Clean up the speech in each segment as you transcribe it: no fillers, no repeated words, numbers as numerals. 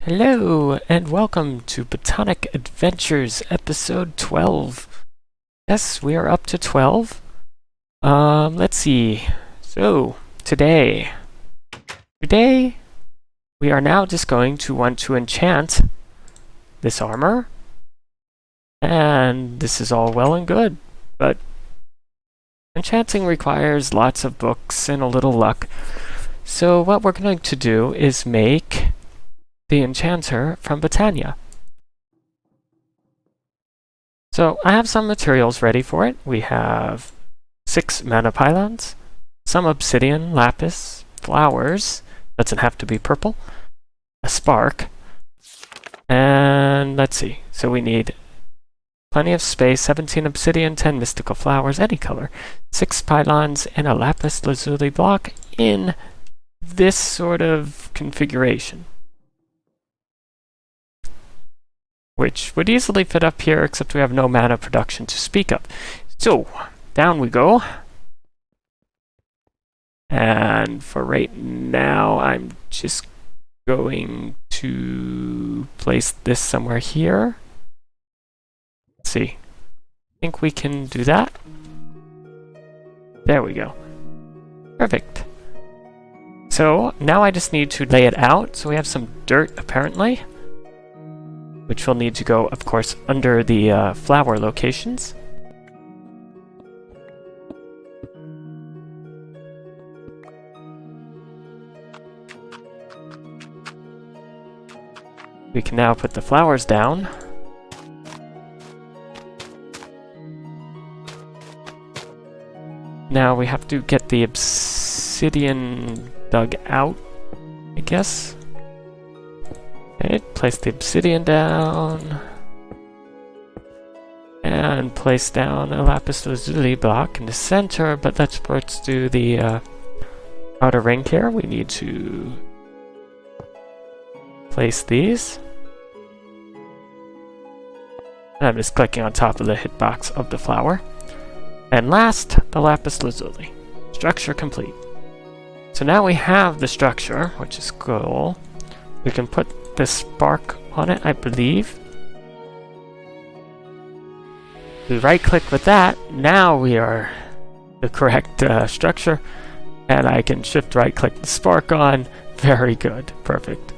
Hello, and welcome to Botanic Adventures episode 12. Yes, we are up to 12. Let's see. So, today we are now just going to want to enchant this armor. And this is all well and good, but enchanting requires lots of books and a little luck. So what we're going to do is make the enchanter from Botania. So I have some materials ready for it. We have 6 mana pylons, some obsidian, lapis, flowers, doesn't have to be purple, a spark, and let's see, so we need plenty of space, 17 obsidian, 10 mystical flowers, any color, 6 pylons, and a lapis lazuli block in this sort of configuration, which would easily fit up here, except we have no mana production to speak of. So, down we go. And for right now, I'm just going to place this somewhere here. Let's see. I think we can do that. There we go. Perfect. So, now I just need to lay it out. So we have some dirt, apparently, which will need to go, of course, under the flower locations. We can now put the flowers down. Now we have to get the obsidian dug out, I guess. Okay, place the obsidian down. And place down a lapis lazuli block in the center, but let's first do the outer ring here. We need to place these. And I'm just clicking on top of the hitbox of the flower. And last, the lapis lazuli. Structure complete. So now we have the structure, which is cool. We can put the spark on it, I believe. We right-click with that. Now we are the correct structure. And I can shift right-click the spark on. Very good. Perfect.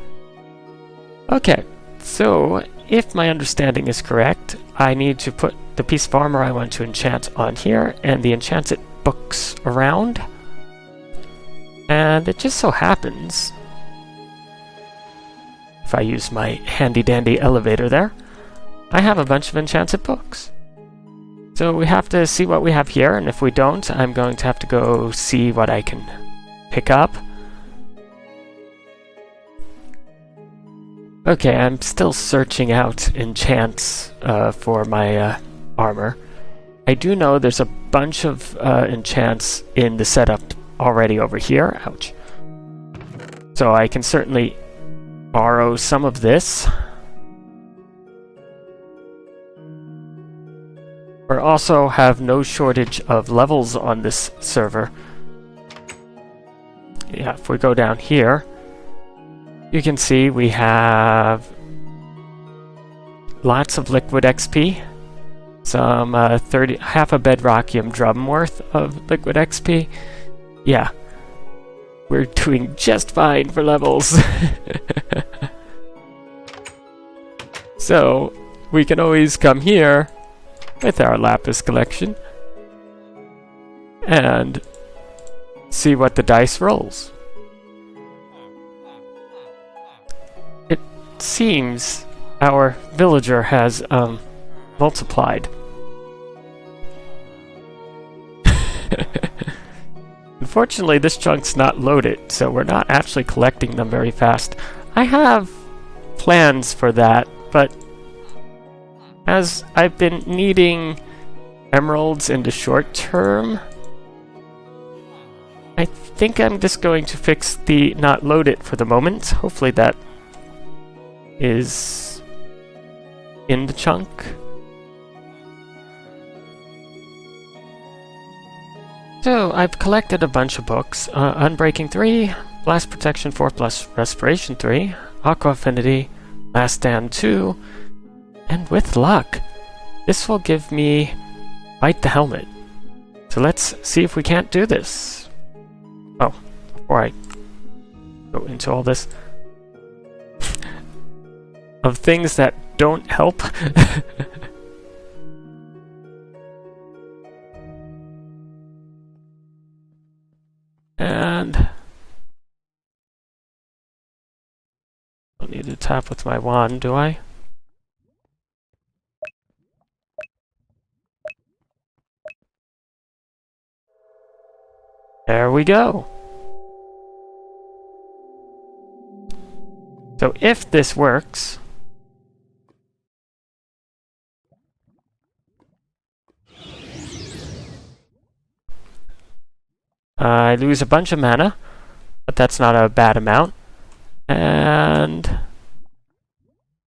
Okay, so if my understanding is correct, I need to put the piece of armor I want to enchant on here and the enchanted books around. And it just so happens, if I use my handy-dandy elevator there, I have a bunch of enchanted books. So we have to see what we have here, and if we don't, I'm going to have to go see what I can pick up. Okay, I'm still searching out enchants for my armor. I do know there's a bunch of enchants in the setup already over here. Ouch. So I can certainly borrow some of this. We also have no shortage of levels on this server. Yeah, if we go down here, you can see we have lots of liquid XP, some half a bedrockium drum worth of liquid XP. Yeah, we're doing just fine for levels. So we can always come here with our lapis collection and see what the dice rolls. Seems our villager has multiplied. Unfortunately, this chunk's not loaded, so we're not actually collecting them very fast. I have plans for that, but as I've been needing emeralds in the short term, I think I'm just going to fix the not load it for the moment. Hopefully that is in the chunk. So I've collected a bunch of books. Unbreaking 3, Blast Protection 4 plus Respiration 3, Aqua Affinity, Last stand 2. And with luck, this will give me Bite the Helmet. So let's see if we can't do this. Oh, before I go into all this of things that don't help. And don't need to tap with my wand, do I? There we go. So if this works, I lose a bunch of mana, but that's not a bad amount. And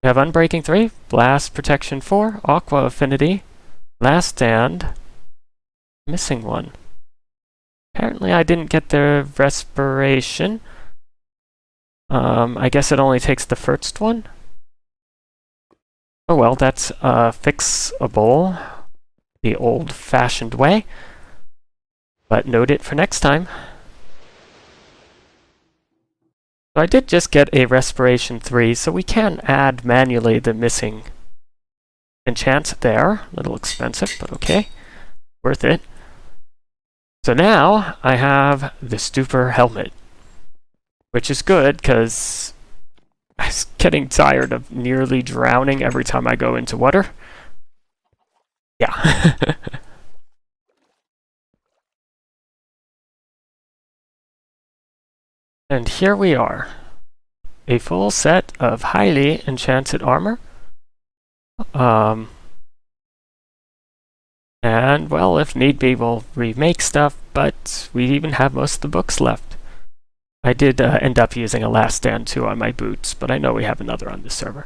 we have Unbreaking 3, Blast Protection 4, Aqua Affinity, Last Stand, missing one. Apparently I didn't get the Respiration. I guess it only takes the first one. Oh well, that's fixable the old-fashioned way. But note it for next time. So I did just get a Respiration 3, so we can add manually the missing enchant there. A little expensive, but okay. Worth it. So now I have the Stupor Helmet, which is good because I'm getting tired of nearly drowning every time I go into water. Yeah. And here we are. A full set of highly enchanted armor. And, well, if need be, we'll remake stuff, but we even have most of the books left. I did end up using a Last Stand 2 on my boots, but I know we have another on the server.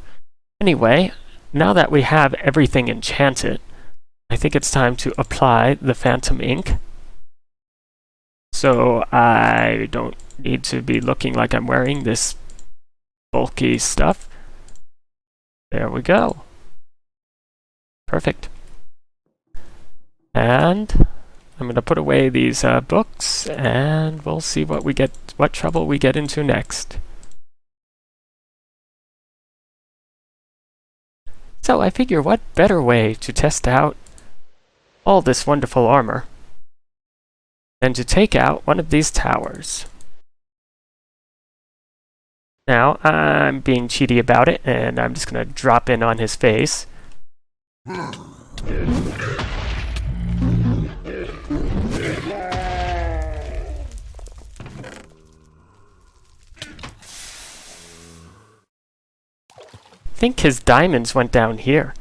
Anyway, now that we have everything enchanted, I think it's time to apply the Phantom Ink. So I don't need to be looking like I'm wearing this bulky stuff. There we go. Perfect. And I'm going to put away these books, and we'll see what trouble we get into next. So I figure what better way to test out all this wonderful armor than to take out one of these towers. Now, I'm being cheaty about it, and I'm just going to drop in on his face. I think his diamonds went down here.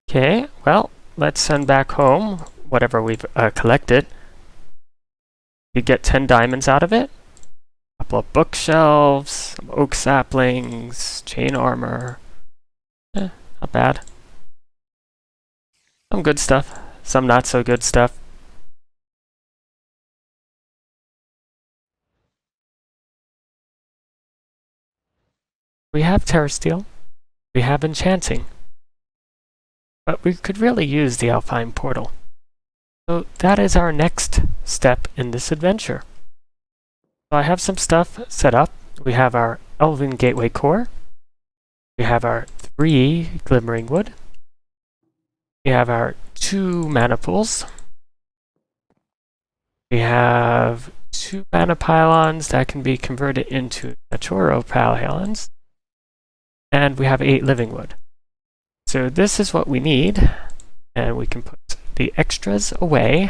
Okay, well, let's send back home whatever we've collected. You get 10 diamonds out of it. A couple of bookshelves, some oak saplings, chain armor. Not bad. Some good stuff, some not so good stuff. We have Terrasteel, we have Enchanting, but we could really use the Alpine Portal. So that is our next step in this adventure. So I have some stuff set up. We have our Elven Gateway Core, we have our 3 Glimmering Wood, we have our 2 mana pools, we have 2 mana pylons that can be converted into Naturo pylons, and we have 8 living wood. So this is what we need, and we can put the extras away.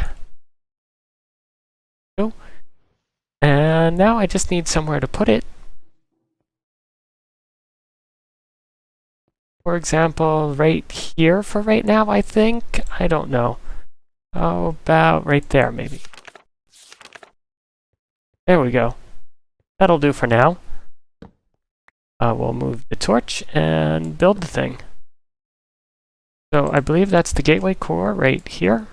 And now I just need somewhere to put it. For example, right here for right now, I think. I don't know. How about right there, maybe? There we go. That'll do for now. We'll move the torch and build the thing. So I believe that's the gateway core right here.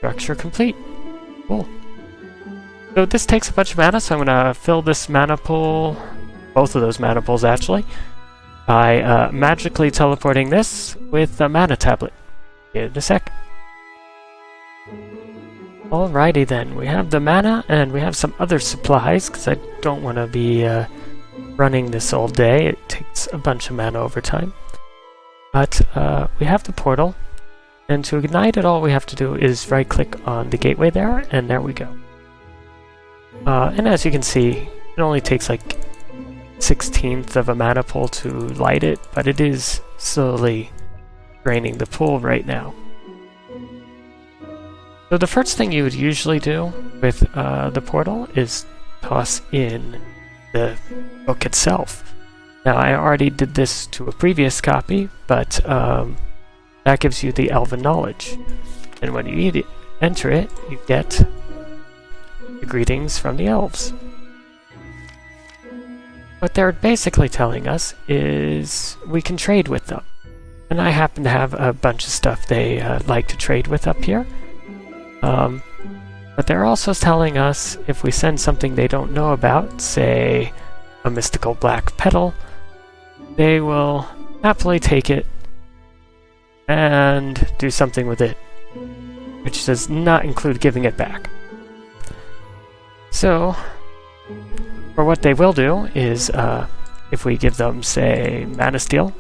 structure complete. Cool. So this takes a bunch of mana, so I'm going to fill this mana pool, both of those mana pools actually, by magically teleporting this with a mana tablet. In a sec. Alrighty then, we have the mana and we have some other supplies, because I don't want to be running this all day. It takes a bunch of mana over time. But we have the portal, and to ignite it all we have to do is right click on the gateway there, and there we go. And as you can see, it only takes like 1/16 of a mana pool to light it, but it is slowly draining the pool right now. So the first thing you would usually do with the portal is toss in the book itself. Now I already did this to a previous copy, but that gives you the elven knowledge. And when you enter it, you get the greetings from the elves. What they're basically telling us is we can trade with them. And I happen to have a bunch of stuff they like to trade with up here. But they're also telling us if we send something they don't know about, say a mystical black petal, they will happily take it and do something with it, which does not include giving it back. So, for what they will do is, if we give them, say, mana steel,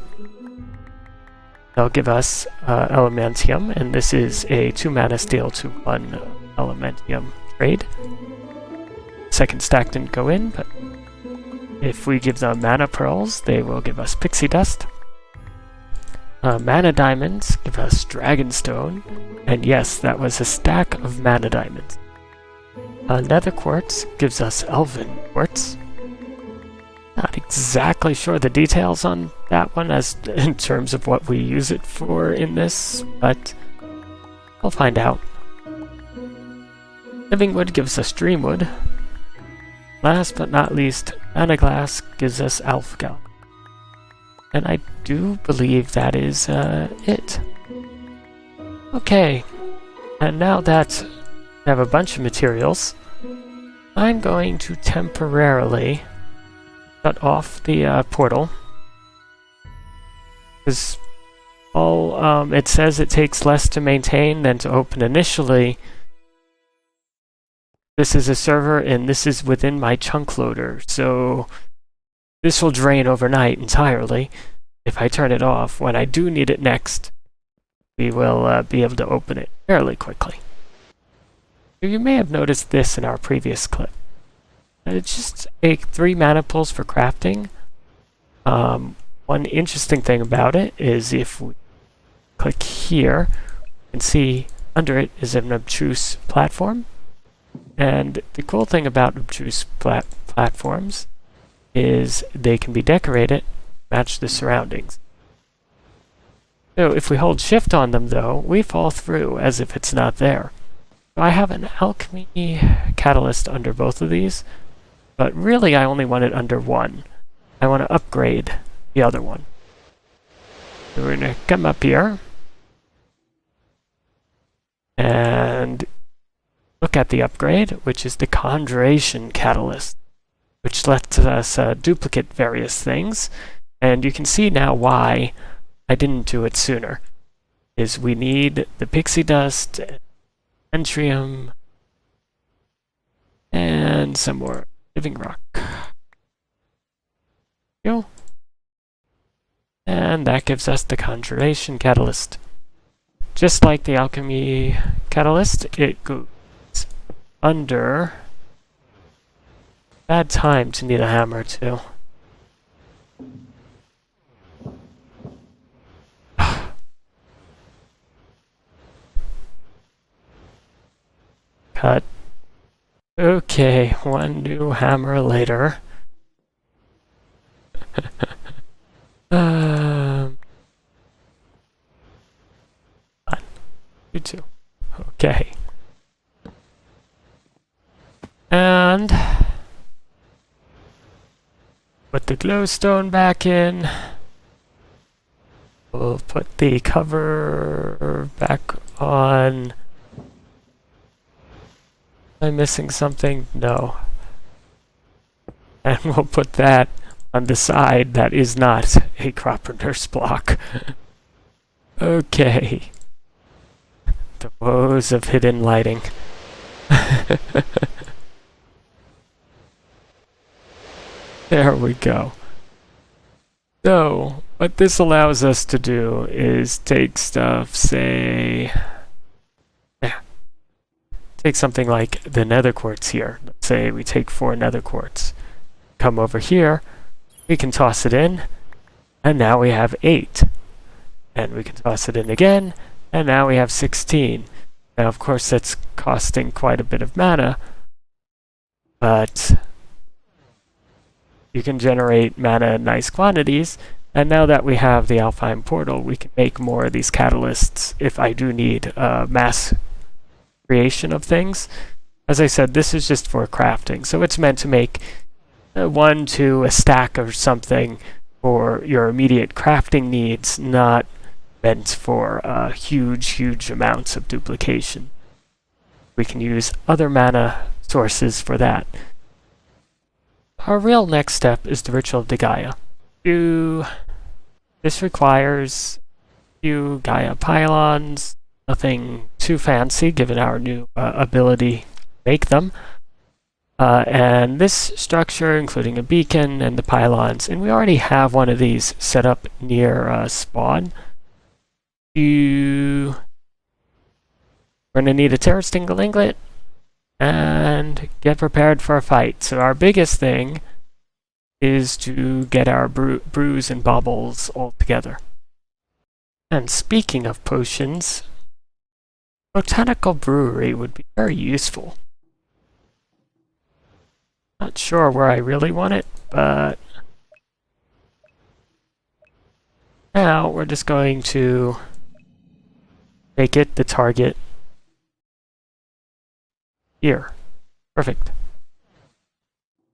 they'll give us elementium, and this is a 2 mana steel to 1 elementium trade. Second stack didn't go in, but if we give them mana pearls, they will give us pixie dust. Mana diamonds give us dragonstone, and yes, that was a stack of mana diamonds. Nether quartz gives us elven quartz. Not exactly sure the details on that one as in terms of what we use it for in this, but I'll find out. Living wood gives us dreamwood. Last but not least, mana glass gives us alpha. And I do believe that is it. Okay, and now that I have a bunch of materials, I'm going to temporarily shut off the portal, because all it says it takes less to maintain than to open initially. This is a server and this is within my chunk loader, so this will drain overnight entirely. If I turn it off, when I do need it next, we will be able to open it fairly quickly. You may have noticed this in our previous clip. It's just 3 mana pools for crafting. One interesting thing about it is if we click here, you can see under it is an obtuse platform. And the cool thing about obtuse platforms is they can be decorated, match the surroundings. So if we hold shift on them though, we fall through as if it's not there. So I have an alchemy catalyst under both of these, but really I only want it under one. I want to upgrade the other one. So we're going to come up here and look at the upgrade, which is the conjuration catalyst, which lets us duplicate various things. And you can see now why I didn't do it sooner. Is we need the pixie dust, entrium, and some more living rock. And that gives us the conjuration catalyst. Just like the alchemy catalyst, it goes under. Bad time to need a hammer too. Cut. Okay, one new hammer later. You too. Okay. And put the glowstone back in. We'll put the cover back on. Am I missing something? No. And we'll put that on the side that is not a crop nurse block. Okay. The woes of hidden lighting. There we go. So, what this allows us to do is take stuff, say... take something like the nether quartz here. Let's say we take 4 nether quartz. Come over here, we can toss it in, and now we have 8. And we can toss it in again, and now we have 16. Now, of course, that's costing quite a bit of mana, but you can generate mana in nice quantities, and now that we have the Alpine Portal, we can make more of these catalysts if I do need mass creation of things. As I said, this is just for crafting, so it's meant to make 1 to a stack or something for your immediate crafting needs, not meant for huge amounts of duplication. We can use other mana sources for that. Our real next step is the Ritual of the Gaia. This requires a few Gaia pylons, nothing too fancy given our new ability to make them. And this structure, including a beacon and the pylons, and we already have one of these set up near spawn. We're going to need a Terror Stingle Inglet and get prepared for a fight. So our biggest thing is to get our brews and baubles all together. And speaking of potions, Botanical Brewery would be very useful. Not sure where I really want it, but now we're just going to make it the target here. Perfect.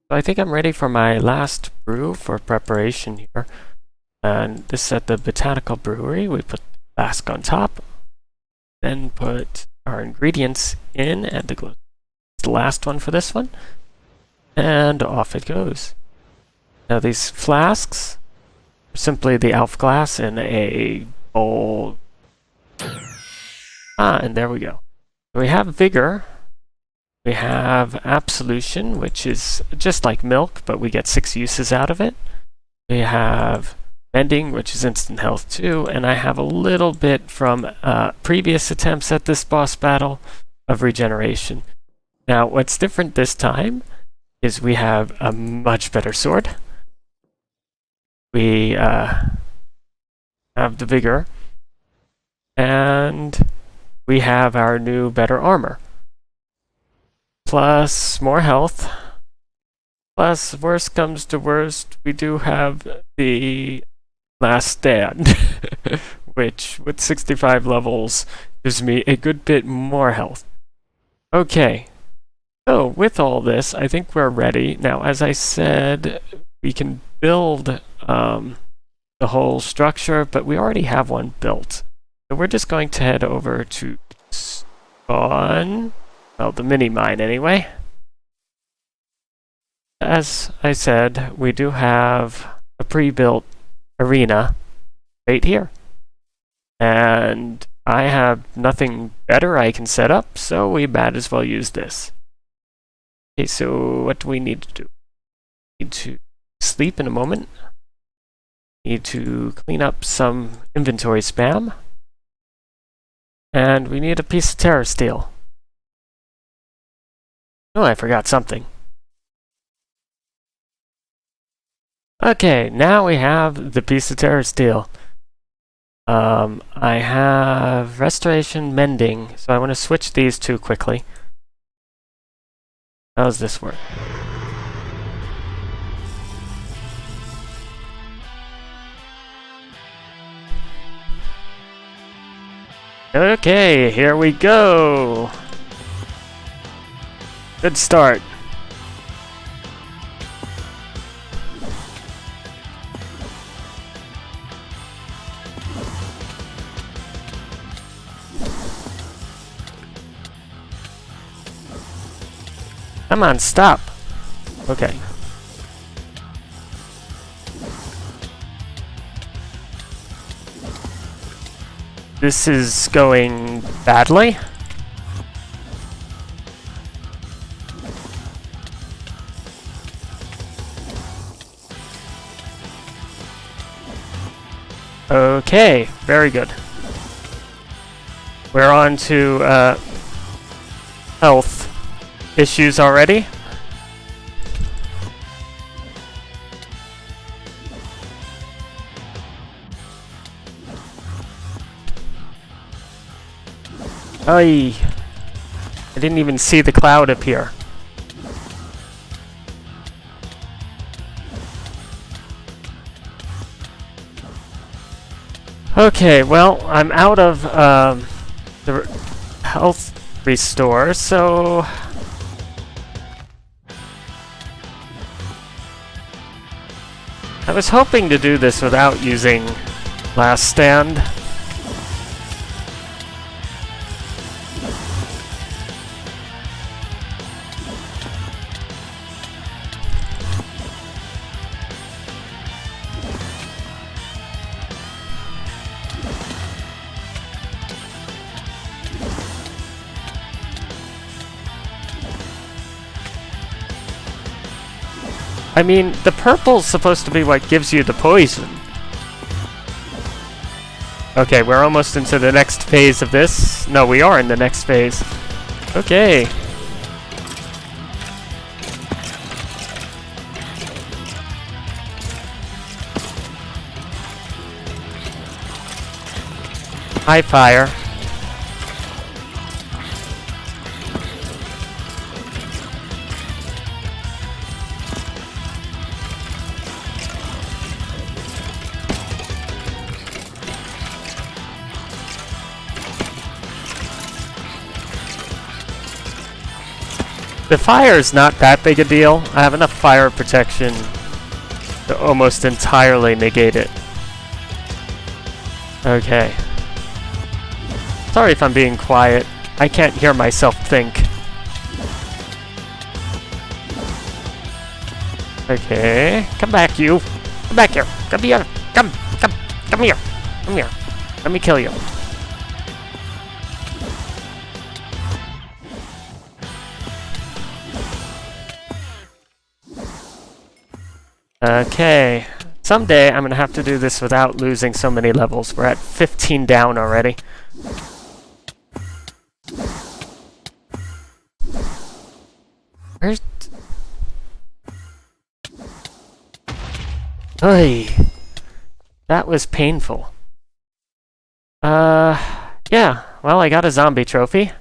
So I think I'm ready for my last brew for preparation here. And this is at the Botanical Brewery. We put the flask on top, then put our ingredients in, and the last one for this one. And off it goes. Now these flasks are simply the elf glass in a bowl. And there we go. We have vigor. We have absolution, which is just like milk, but we get 6 uses out of it. We have mending, which is instant health too, and I have a little bit from previous attempts at this boss battle of regeneration. Now, what's different this time is we have a much better sword. We have the vigor, and we have our new better armor. Plus more health. Plus, worst comes to worst, we do have the Last Stand, which with 65 levels gives me a good bit more health. Okay, so with all this, I think we're ready. Now, as I said, we can build the whole structure, but we already have one built. So we're just going to head over to spawn. Well, the mini mine anyway. As I said, we do have a pre-built arena right here. And I have nothing better I can set up, so we might as well use this. Okay, so what do we need to do? We need to sleep in a moment. Need to clean up some inventory spam. And we need a piece of terra steel. Oh, I forgot something. Okay, now we have the piece of terra steel. I have restoration, mending, so I want to switch these two quickly. How does this work? Okay, here we go. Good start. Come on, stop. Okay. This is going badly. Okay, very good. We're on to health issues already. Ay, I didn't even see the cloud appear. Okay, well, I'm out of the health restore, so I was hoping to do this without using last stand. I mean, the purple's supposed to be what gives you the poison. Okay, we're almost into the next phase of this. No, we are in the next phase. Okay. High fire. The fire is not that big a deal. I have enough fire protection to almost entirely negate it. Okay. Sorry if I'm being quiet. I can't hear myself think. Okay. Come back, you. Come back here. Come here. Come here. Come here. Let me kill you. Okay, someday I'm gonna have to do this without losing so many levels. We're at 15 down already. Where's... Oy. That was painful. Yeah, well, I got a zombie trophy.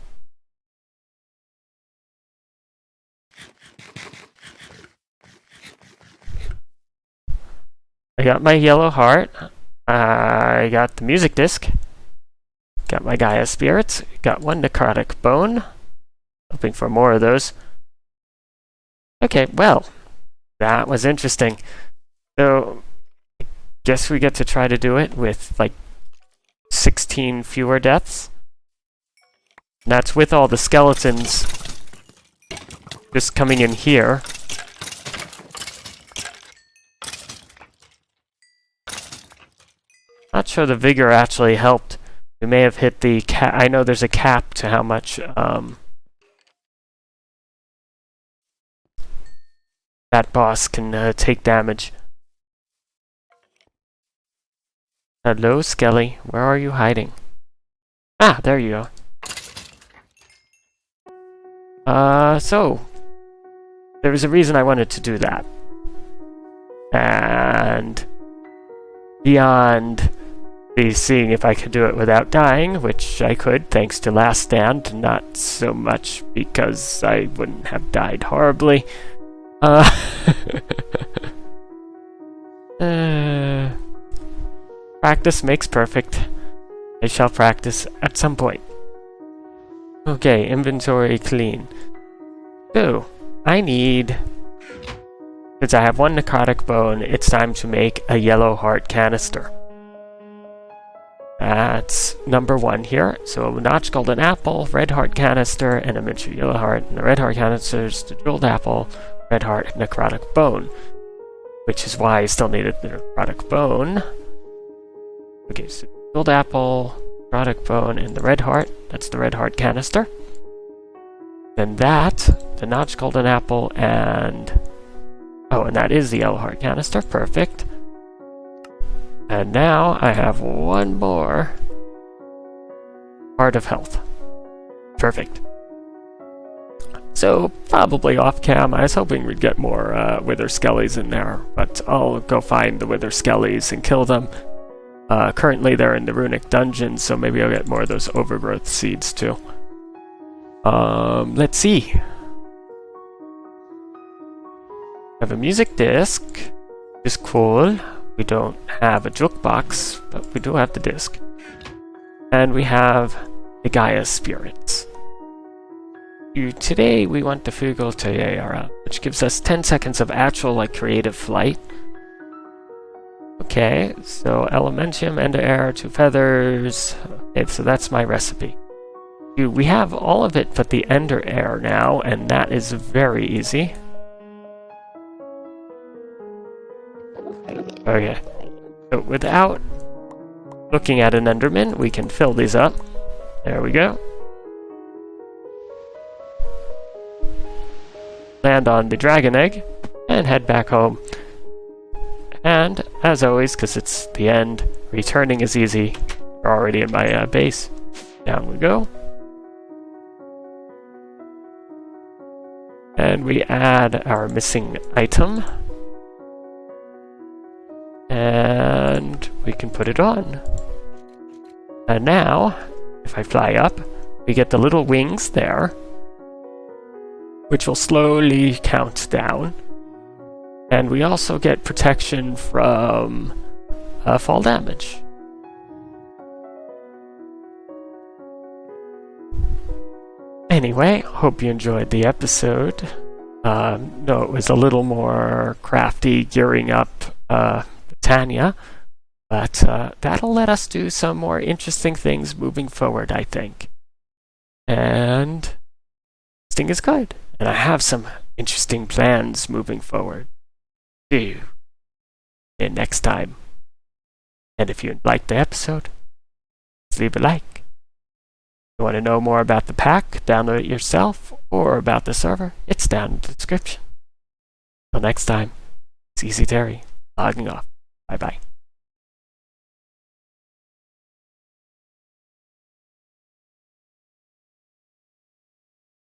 I got my yellow heart, I got the music disc, got my Gaia spirits, got one necrotic bone, hoping for more of those. Okay, well, that was interesting. So, I guess we get to try to do it with, like, 16 fewer deaths. And that's with all the skeletons just coming in here. Not sure the vigor actually helped. We may have hit the cap. I know there's a cap to how much that boss can take damage. Hello, Skelly. Where are you hiding? Ah, there you go. So there was a reason I wanted to do that. And beyond seeing if I could do it without dying, which I could thanks to Last Stand, not so much because I wouldn't have died horribly. Practice makes perfect. I shall practice at some point. Okay, inventory clean. So, I need... Since I have one necrotic bone, it's time to make a yellow heart canister. That that's number 1 here. So a notch golden apple, red heart canister, and a miniature yellow heart. And the red heart canister is the jeweled apple, red heart, necrotic bone. Which is why I still needed the necrotic bone. Okay, so jeweled apple, necrotic bone, and the red heart. That's the red heart canister. Then that, the notch golden apple, and... oh, and that is the yellow heart canister. Perfect. And now I have 1 more heart of health. Perfect. So, probably off cam, I was hoping we'd get more wither skellies in there, but I'll go find the wither skellies and kill them. Currently they're in the runic dungeon, so maybe I'll get more of those overgrowth seeds too. Let's see. I have a music disc, which is cool. We don't have a jukebox, but we do have the disc. And we have the Gaia spirits. Today we want the Flügel Tiara, which gives us 10 seconds of actual creative flight. Okay, so Elementium, Ender Air, 2 feathers. Okay, so that's my recipe. We have all of it but the Ender Air now, and that is very easy. Okay, so without looking at an Enderman, we can fill these up. There we go. Land on the dragon egg, and head back home. And, as always, because it's the end, returning is easy. We're already in my base. Down we go. And we add our missing item. And we can put it on. And now, if I fly up, we get the little wings there, which will slowly count down. And we also get protection from fall damage. Anyway, hope you enjoyed the episode. No, it was a little more crafty gearing up Botania, but that'll let us do some more interesting things moving forward, I think. And this thing is good, and I have some interesting plans moving forward. See you in next time. And if you liked the episode, please leave a like. If you want to know more about the pack, download it yourself, or about the server, it's down in the description. Till next time, it's Easy Terry, logging off. Bye-bye.